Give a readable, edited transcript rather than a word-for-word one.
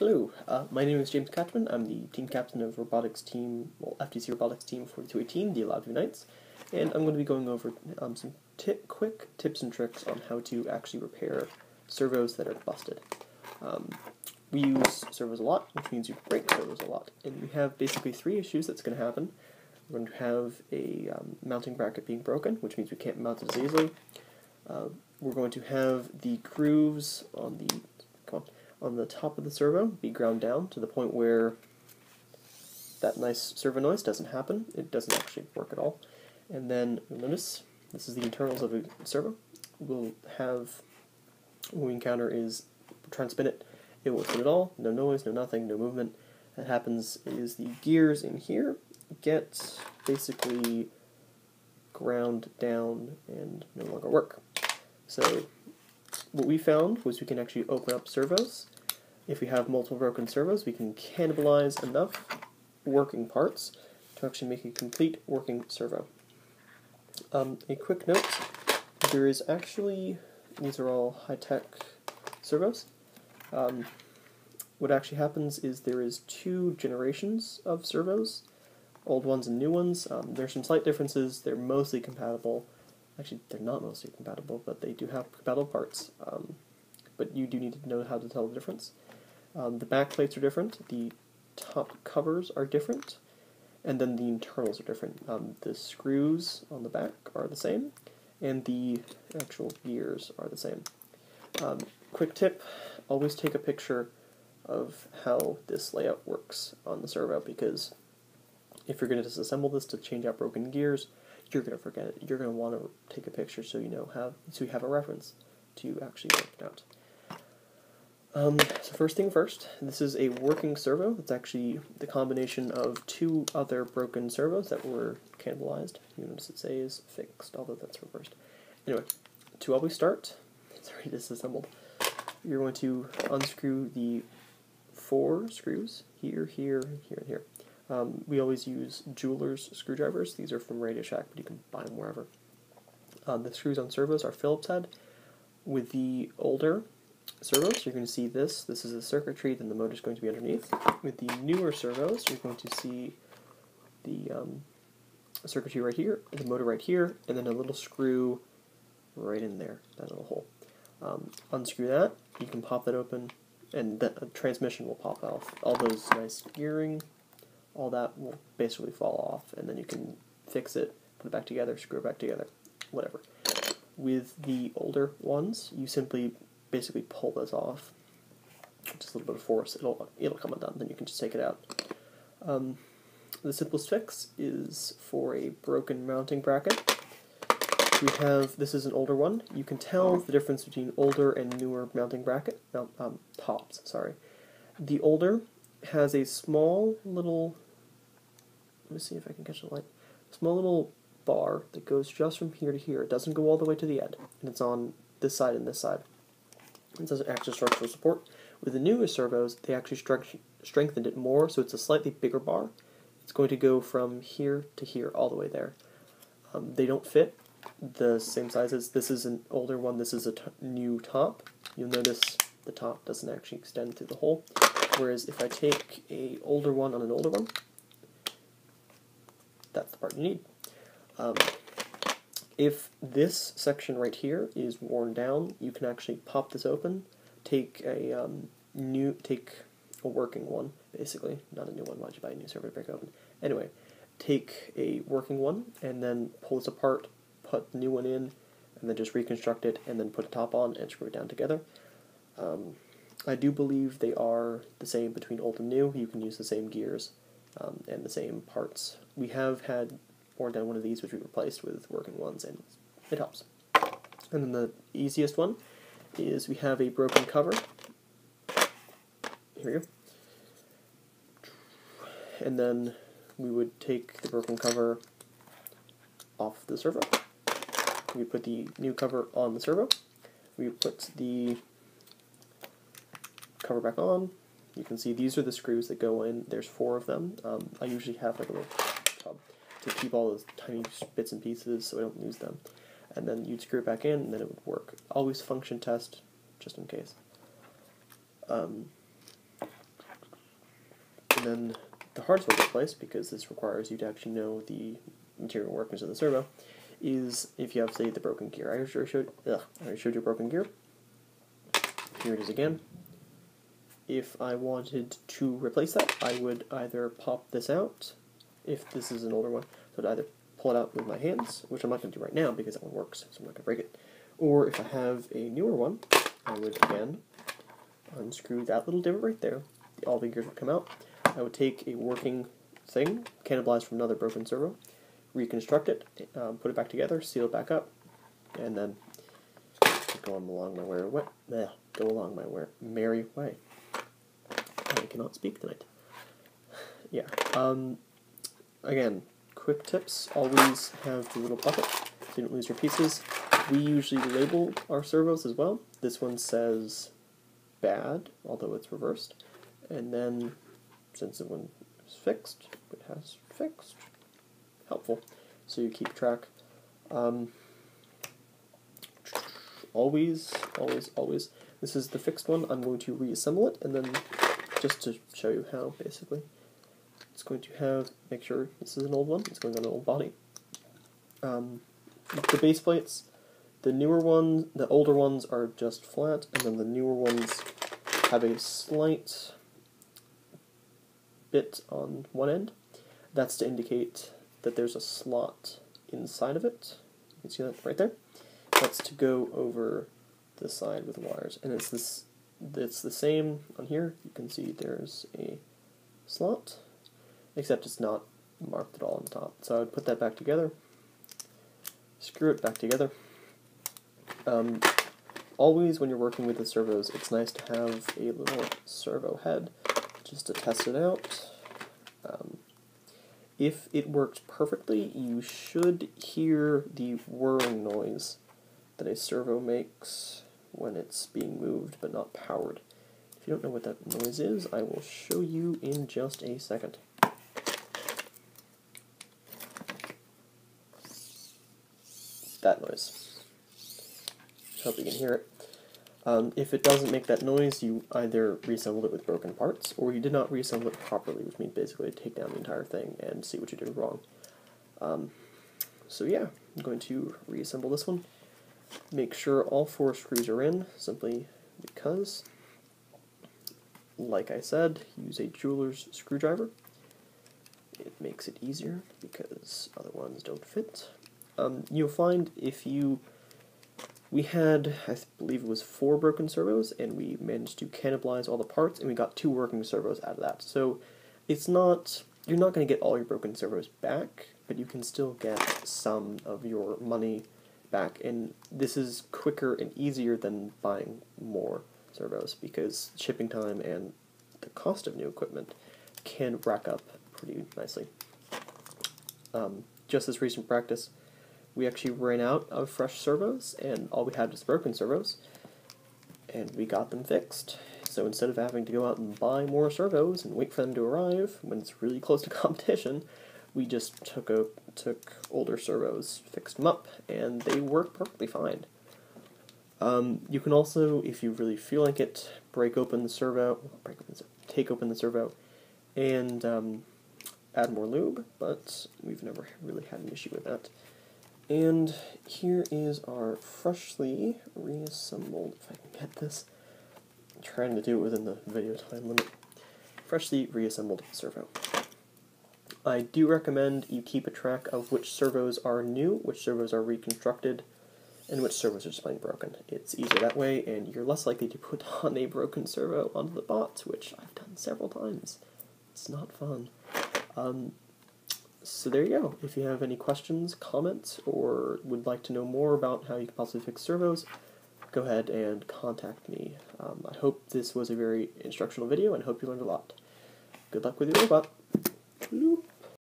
Hello, my name is James Catchman. I'm the team captain of Robotics team, FTC Robotics team 4218, the Labview Knights, and I'm going to be going over some quick tips and tricks on how to actually repair servos that are busted. We use servos a lot, which means you break servos a lot, and we have basically three issues that's going to happen. We're going to have a mounting bracket being broken, which means we can't mount it as easily. We're going to have the grooves on the top of the servo be ground down to the point where that nice servo noise doesn't happen. It doesn't actually work at all. And then you'll notice this is the internals of a servo. What we encounter is try and spin it. It won't spin at all. No noise, no nothing, no movement. What happens is the gears in here get basically ground down and no longer work. So what we found was we can actually open up servos. If we have multiple broken servos, we can cannibalize enough working parts to actually make a complete working servo. A quick note, there is actually, these are all high-tech servos. What actually happens is there is two generations of servos, old ones and new ones. There's some slight differences. They're mostly compatible. Actually, they're not mostly compatible, but they do have compatible parts. But you do need to know how to tell the difference. The back plates are different, the top covers are different, and then the internals are different. The screws on the back are the same, and the actual gears are the same. Quick tip, always take a picture of how this layout works on the servo, because if you're going to disassemble this to change out broken gears, you're going to forget it. You're going to want to take a picture so you have a reference to actually work it out. So first thing first, this is a working servo. It's actually the combination of two other broken servos that were cannibalized. You notice it says fixed, although that's reversed. Anyway, to always start, it's already disassembled. You're going to unscrew the 4 screws, here, here, here, and here. We always use jeweler's screwdrivers. These are from Radio Shack, but you can buy them wherever. The screws on servos are Phillips head. With the older servos, you're going to see this. This is the circuitry, then the motor is going to be underneath. With the newer servos, you're going to see the circuitry right here, the motor right here, and then a little screw right in there, that little hole. Unscrew that, you can pop that open, and the transmission will pop off. All those nice gearing, all that will basically fall off, and then you can fix it, put it back together, screw it back together, whatever. With the older ones, you simply basically pull this off. Just a little bit of force, it'll come undone, then you can just take it out. The simplest fix is for a broken mounting bracket. This is an older one. You can tell the difference between older and newer mounting bracket, tops, sorry. The older has a small little, let me see if I can catch the light, small little bar that goes just from here to here. It doesn't go all the way to the end, and it's on this side and this side. It doesn't act as structural support. With the newest servos, they actually strengthened it more, so it's a slightly bigger bar. It's going to go from here to here, all the way there. They don't fit the same sizes. This is an older one, this is a new top. You'll notice the top doesn't actually extend through the hole. Whereas if I take an older one on an older one, that's the part you need. If this section right here is worn down, you can actually pop this open, take a working one, basically, not a new one. Why'd you buy a new servo to break open? Anyway, take a working one and then pull this apart, put the new one in, and then just reconstruct it, and then put a top on and screw it down together. I do believe they are the same between old and new. You can use the same gears and the same parts. We have had worn down one of these, which we replaced with working ones, and it helps. And then the easiest one is we have a broken cover. Here we go. And then we would take the broken cover off the servo. We put the new cover on the servo. We put the cover back on. You can see these are the screws that go in. There's 4 of them. I usually have like a little tub to keep all those tiny bits and pieces so I don't lose them. And then you'd screw it back in, and then it would work. Always function test, just in case. And then the hardest one to replace, because this requires you to actually know the material workings of the servo, is if you have, say, the broken gear. I already showed you a broken gear. Here it is again. If I wanted to replace that, I would either pop this out, if this is an older one, so I'd either pull it out with my hands, which I'm not going to do right now because that one works, so I'm not going to break it. Or if I have a newer one, I would, again, unscrew that little divot right there. All the gears would come out. I would take a working thing, cannibalize from another broken servo, reconstruct it, put it back together, seal it back up, and then go along my merry way. I cannot speak tonight. Yeah. Again, quick tips: always have the little bucket so you don't lose your pieces. We usually label our servos as well. This one says bad, although it's reversed. And then, since the one is fixed, it has fixed. Helpful. So you keep track. Always. This is the fixed one. I'm going to reassemble it, and then just to show you how, basically. It's going to have, make sure this is an old one, it's going on an old body. The base plates, the newer ones, the older ones are just flat, and then the newer ones have a slight bit on one end. That's to indicate that there's a slot inside of it. You can see that right there. That's to go over the side with the wires, and it's the same on here. You can see there's a slot, except it's not marked at all on the top. So I would put that back together, screw it back together. Always when you're working with the servos, it's nice to have a little servo head just to test it out. If it works perfectly, you should hear the whirring noise that a servo makes when it's being moved but not powered. If you don't know what that noise is, I will show you in just a second. That noise. Hope you can hear it. If it doesn't make that noise, you either reassembled it with broken parts, or you did not reassemble it properly, which means basically take down the entire thing and see what you did wrong. So yeah, I'm going to reassemble this one. Make sure all 4 screws are in, simply because, like I said, use a jeweler's screwdriver. It makes it easier because other ones don't fit. You'll find we had, I believe it was 4 broken servos, and we managed to cannibalize all the parts, and we got 2 working servos out of that. So it's not, you're not going to get all your broken servos back, but you can still get some of your money back, and this is quicker and easier than buying more servos, because shipping time and the cost of new equipment can rack up pretty nicely. Just this recent practice, we actually ran out of fresh servos, and all we had was broken servos, and we got them fixed. So instead of having to go out and buy more servos and wait for them to arrive when it's really close to competition, we just took older servos, fixed them up, and they work perfectly fine. You can also, if you really feel like it, take open the servo, and add more lube, but we've never really had an issue with that. And here is our freshly reassembled, if I can get this, I'm trying to do it within the video time limit, freshly reassembled servo. I do recommend you keep a track of which servos are new, which servos are reconstructed, and which servos are just plain broken. It's easier that way, and you're less likely to put on a broken servo onto the bot, which I've done several times. It's not fun. So there you go. If you have any questions, comments, or would like to know more about how you can possibly fix servos, go ahead and contact me. I hope this was a very instructional video, and hope you learned a lot. Good luck with your robot.